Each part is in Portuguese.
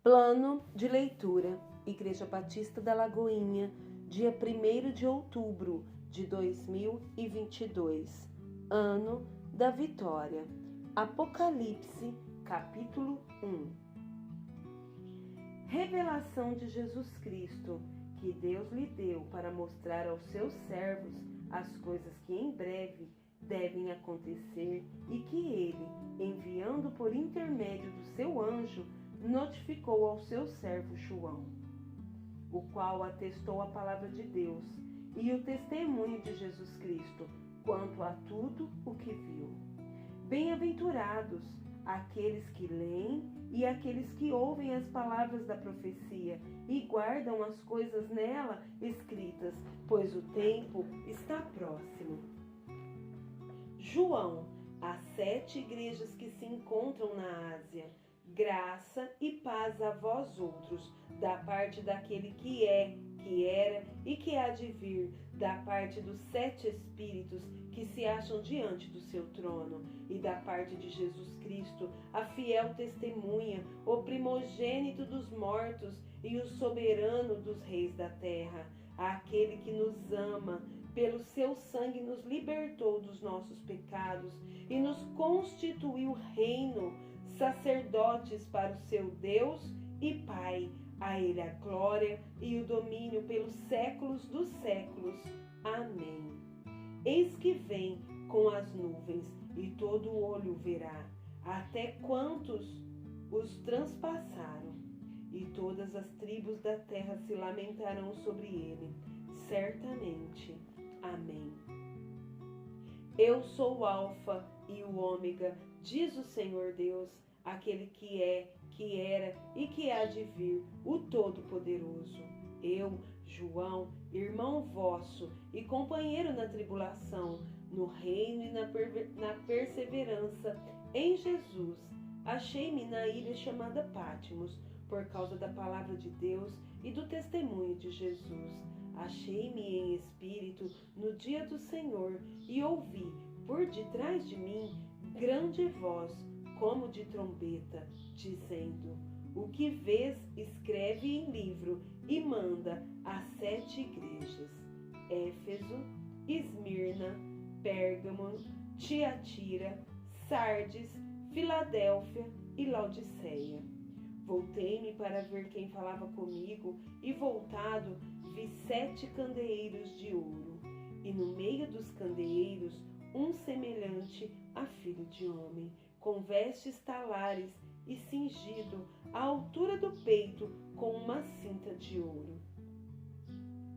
Plano de leitura: Igreja Batista da Lagoinha, dia 1º de outubro de 2022, ano da vitória. Apocalipse, capítulo 1. Revelação de Jesus Cristo, que Deus lhe deu para mostrar aos seus servos as coisas que em breve devem acontecer e que ele, enviando por intermédio do seu anjo, notificou ao seu servo João, o qual atestou a palavra de Deus e o testemunho de Jesus Cristo quanto a tudo o que viu. Bem-aventurados aqueles que leem e aqueles que ouvem as palavras da profecia e guardam as coisas nela escritas, pois o tempo está próximo. João, às 7 igrejas que se encontram na Ásia: graça e paz a vós outros, da parte daquele que é, que era e que há de vir, da parte dos 7 Espíritos que se acham diante do seu trono, e da parte de Jesus Cristo, a fiel testemunha, o primogênito dos mortos e o soberano dos reis da terra, aquele que nos ama, pelo seu sangue nos libertou dos nossos pecados e nos constituiu reino, sacerdotes para o seu Deus e Pai. A ele a glória e o domínio pelos séculos dos séculos. Amém. Eis que vem com as nuvens, e todo olho verá, até quantos os transpassaram, e todas as tribos da terra se lamentarão sobre ele. Certamente. Amém. Eu sou o Alfa e o Ômega, diz o Senhor Deus, aquele que é, que era e que há de vir, o Todo-Poderoso. Eu, João, irmão vosso e companheiro na tribulação, no reino e na perseverança em Jesus, achei-me na ilha chamada Patmos, por causa da palavra de Deus e do testemunho de Jesus. Achei-me em espírito no dia do Senhor e ouvi, por detrás de mim, grande voz, como de trombeta, dizendo: o que vês, escreve em livro e manda às 7 igrejas: Éfeso, Esmirna, Pérgamo, Tiatira, Sardes, Filadélfia e Laodiceia. Voltei-me para ver quem falava comigo, e voltado vi 7 candeeiros de ouro, e no meio dos candeeiros um semelhante a filho de homem, com vestes talares e cingido à altura do peito com uma cinta de ouro.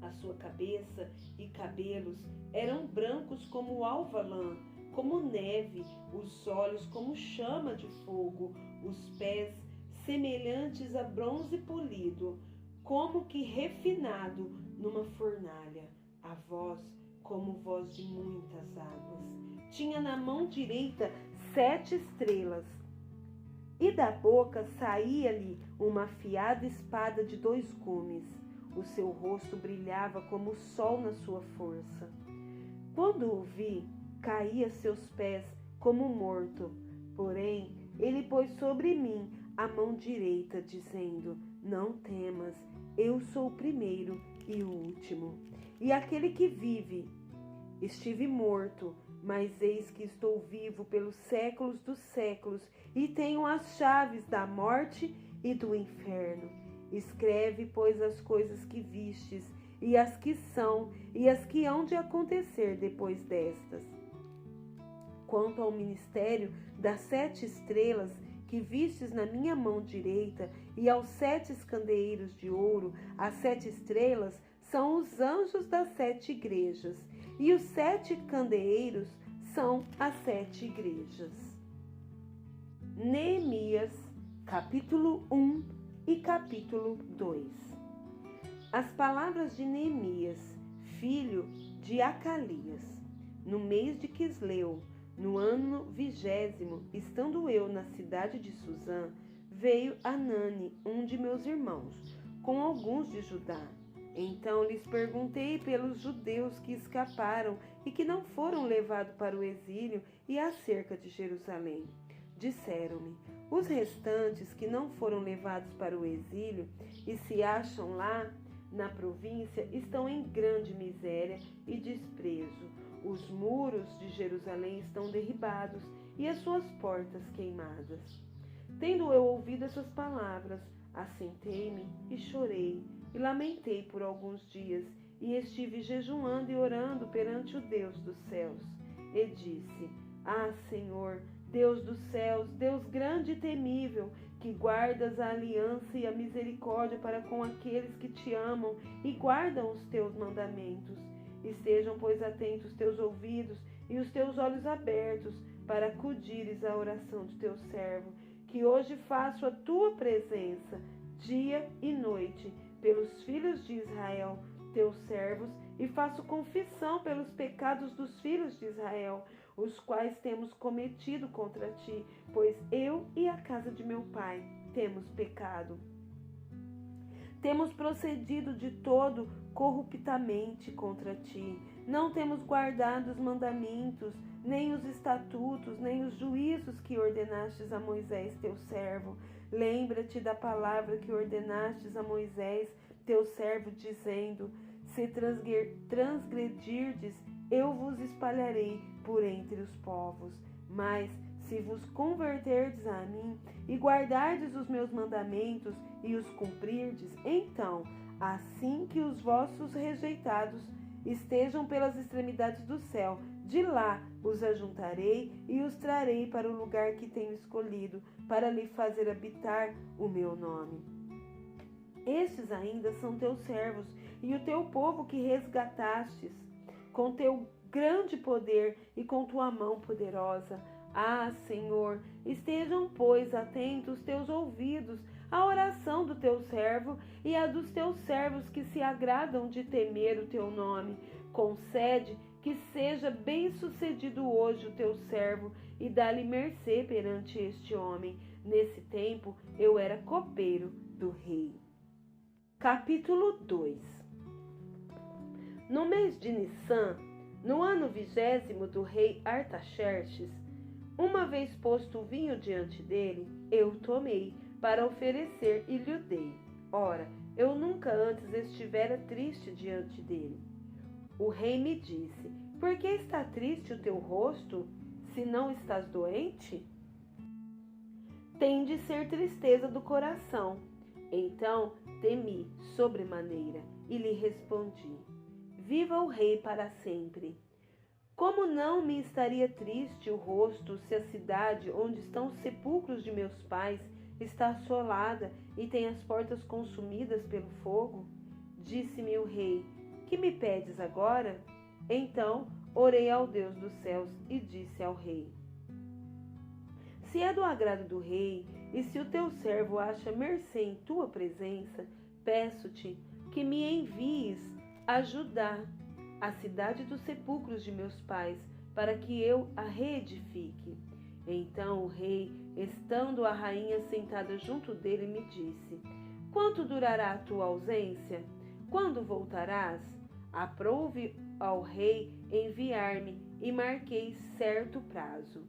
A sua cabeça e cabelos eram brancos como alva lã, como neve, os olhos como chama de fogo, os pés semelhantes a bronze polido, como que refinado numa fornalha, a voz como voz de muitas águas. Tinha na mão direita 7 estrelas, e da boca saía-lhe uma afiada espada de 2 gumes. O seu rosto brilhava como o sol na sua força. Quando o vi, caí a seus pés como morto. Porém, ele pôs sobre mim a mão direita, dizendo: não temas, eu sou o primeiro e o último, e aquele que vive. Estive morto, mas eis que estou vivo pelos séculos dos séculos, e tenho as chaves da morte e do inferno. Escreve, pois, as coisas que vistes, e as que são, e as que hão de acontecer depois destas. Quanto ao ministério das 7 estrelas que vistes na minha mão direita, e aos 7 candeeiros de ouro, as 7 estrelas são os anjos das 7 igrejas, e os 7 candeeiros são as 7 igrejas. Neemias, capítulo 1 e capítulo 2. As palavras de Neemias, filho de Acalias. No mês de Quisleu, no ano 20º, estando eu na cidade de Suzã, veio Anani, um de meus irmãos, com alguns de Judá. Então lhes perguntei pelos judeus que escaparam e que não foram levados para o exílio e acerca de Jerusalém. Disseram-me: Os restantes que não foram levados para o exílio e se acham lá na província estão em grande miséria e desprezo. Os muros de Jerusalém estão derribados e as suas portas queimadas. Tendo eu ouvido essas palavras, assentei-me e chorei e lamentei por alguns dias e estive jejuando e orando perante o Deus dos céus. E disse: Ah, Senhor, Deus dos céus, Deus grande e temível, que guardas a aliança e a misericórdia para com aqueles que te amam e guardam os teus mandamentos. Estejam, pois, atentos os teus ouvidos e os teus olhos abertos para acudires à oração de teu servo, que hoje faço a tua presença, dia e noite, pelos filhos de Israel, teus servos, e faço confissão pelos pecados dos filhos de Israel, os quais temos cometido contra ti, pois eu e a casa de meu pai temos pecado. Temos procedido de todo corruptamente contra ti. Não temos guardado os mandamentos, nem os estatutos, nem os juízos que ordenastes a Moisés, teu servo. Lembra-te da palavra que ordenastes a Moisés, teu servo, dizendo: se transgredirdes, eu vos espalharei por entre os povos. Mas se vos converterdes a mim e guardardes os meus mandamentos e os cumprirdes, então, assim que os vossos rejeitados estejam pelas extremidades do céu, de lá os ajuntarei e os trarei para o lugar que tenho escolhido, para lhe fazer habitar o meu nome. Estes ainda são teus servos e o teu povo que resgatastes com teu grande poder e com tua mão poderosa. Ah, Senhor, estejam, pois, atentos teus ouvidos à oração do teu servo e à dos teus servos que se agradam de temer o teu nome. Concede que seja bem-sucedido hoje o teu servo e dá-lhe mercê perante este homem. Nesse tempo eu era copeiro do rei. Capítulo 2. No mês de Nissan, no ano 20º do rei Artaxerxes, uma vez posto o vinho diante dele, eu tomei para oferecer e lhe dei. Ora, eu nunca antes estivera triste diante dele. O rei me disse: por que está triste o teu rosto, se não estás doente? Tem de ser tristeza do coração. Então temi sobremaneira e lhe respondi: viva o rei para sempre. Como não me estaria triste o rosto se a cidade onde estão os sepulcros de meus pais está assolada e tem as portas consumidas pelo fogo? Disse-me o rei: que me pedes agora? Então orei ao Deus dos céus e disse ao rei: se é do agrado do rei, e se o teu servo acha mercê em tua presença, peço-te que me envies a Judá, a cidade dos sepulcros de meus pais, para que eu a reedifique. Então o rei, estando a rainha sentada junto dele, me disse: quanto durará a tua ausência? Quando voltarás? Aprouve ao rei enviar-me, e marquei certo prazo.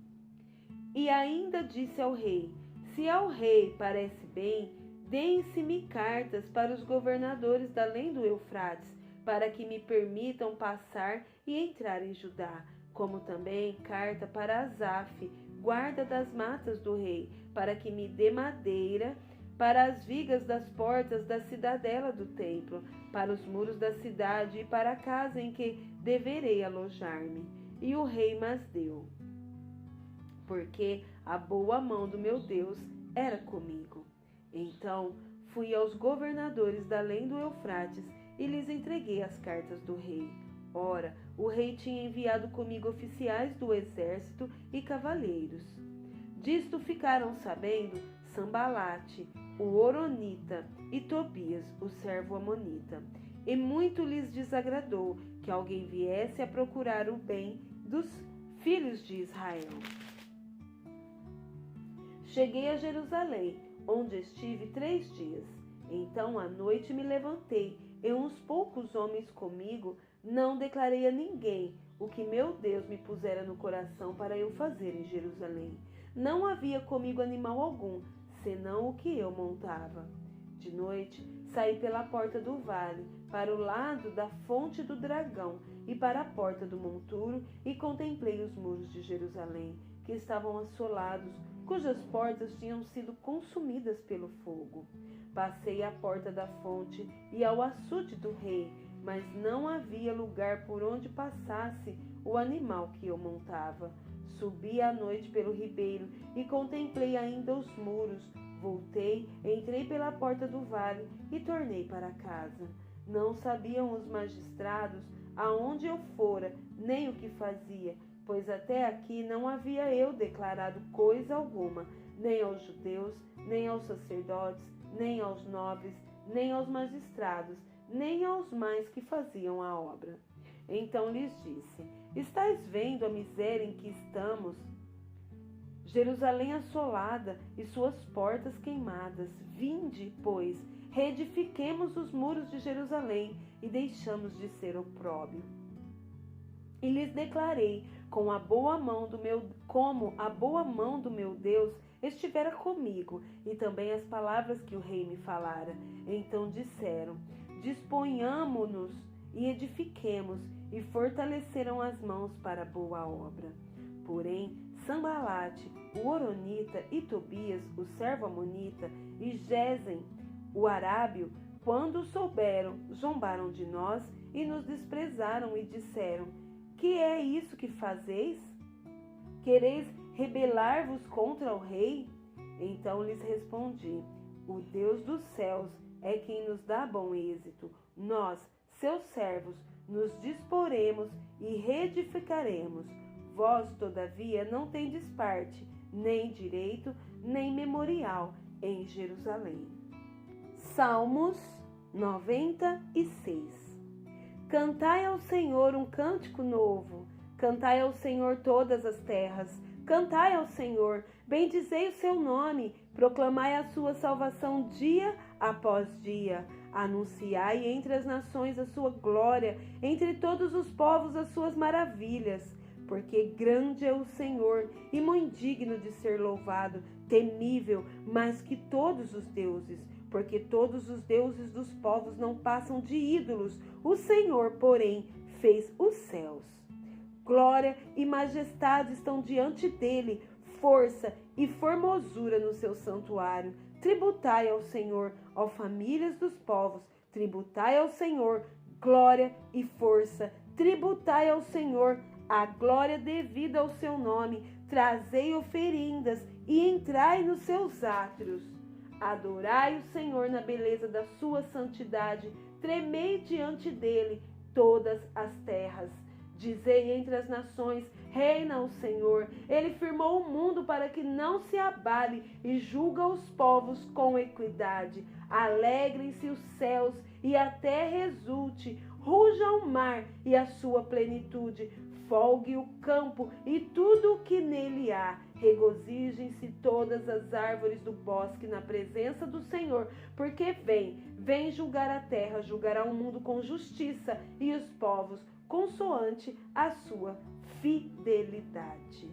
E ainda disse ao rei: se ao rei parece bem, deem-se-me cartas para os governadores da além do Eufrates, para que me permitam passar e entrar em Judá, como também carta para Asaf, guarda das matas do rei, para que me dê madeira para as vigas das portas da cidadela do templo, para os muros da cidade e para a casa em que deverei alojar-me. E o rei mas deu, porque a boa mão do meu Deus era comigo. Então fui aos governadores da além do Eufrates e lhes entreguei as cartas do rei. Ora, o rei tinha enviado comigo oficiais do exército e cavaleiros. Disto ficaram sabendo Sambalate, o Horonita, e Tobias, o servo amonita. E muito lhes desagradou que alguém viesse a procurar o bem dos filhos de Israel. Cheguei a Jerusalém, onde estive 3 dias. Então à noite me levantei, e uns poucos homens comigo, não declarei a ninguém o que meu Deus me pusera no coração para eu fazer em Jerusalém. não havia comigo animal algum, senão o que eu montava. De noite, saí pela porta do vale, para o lado da fonte do dragão, e para a porta do monturo, e contemplei os muros de Jerusalém, que estavam assolados, cujas portas tinham sido consumidas pelo fogo. Passei à porta da fonte e ao açude do rei, mas não havia lugar por onde passasse o animal que eu montava. Subi à noite pelo ribeiro e contemplei ainda os muros. Voltei, entrei pela porta do vale e tornei para casa. Não sabiam os magistrados aonde eu fora, nem o que fazia, pois até aqui não havia eu declarado coisa alguma, nem aos judeus, nem aos sacerdotes, nem aos nobres, nem aos magistrados, nem aos mais que faziam a obra. Então lhes disse: estais vendo a miséria em que estamos? Jerusalém assolada e suas portas queimadas. Vinde, pois, reedifiquemos os muros de Jerusalém e deixamos de ser opróbio. E lhes declarei como a boa mão do meu Deus estivera comigo, e também as palavras que o rei me falara. Então disseram: disponhamo-nos e edifiquemos, e fortaleceram as mãos para a boa obra. Porém, Sambalate, o horonita, e Tobias, o servo amonita, e Gesem, o arábio, quando souberam, zombaram de nós e nos desprezaram e disseram: que é isso que fazeis? Quereis rebelar-vos contra o rei? Então lhes respondi: o Deus dos céus é quem nos dá bom êxito. Nós, seus servos, nos disporemos e reedificaremos. Vós, todavia, não tendes parte, nem direito, nem memorial em Jerusalém. Salmos 96. Cantai ao Senhor um cântico novo. Cantai ao Senhor todas as terras. Cantai ao Senhor, bendizei o seu nome. Proclamai a sua salvação dia após dia. Anunciai entre as nações a sua glória, entre todos os povos as suas maravilhas. Porque grande é o Senhor e muito digno de ser louvado, temível mais que todos os deuses. Porque todos os deuses dos povos não passam de ídolos, o Senhor, porém, fez os céus. Glória e majestade estão diante dele, força e formosura no seu santuário. Tributai ao Senhor, ó famílias dos povos, tributai ao Senhor glória e força. Tributai ao Senhor a glória devida ao seu nome. Trazei oferendas e entrai nos seus átrios. Adorai o Senhor na beleza da sua santidade. Tremei diante dele todas as terras. Dizei entre as nações: reina o Senhor. Ele firmou o mundo para que não se abale e julga os povos com equidade. Alegrem-se os céus e a terra exulte. Ruja o mar e a sua plenitude. Folgue o campo e tudo o que nele há. Regozijem-se todas as árvores do bosque na presença do Senhor, porque vem julgar a terra, julgará o mundo com justiça e os povos consoante a sua fidelidade.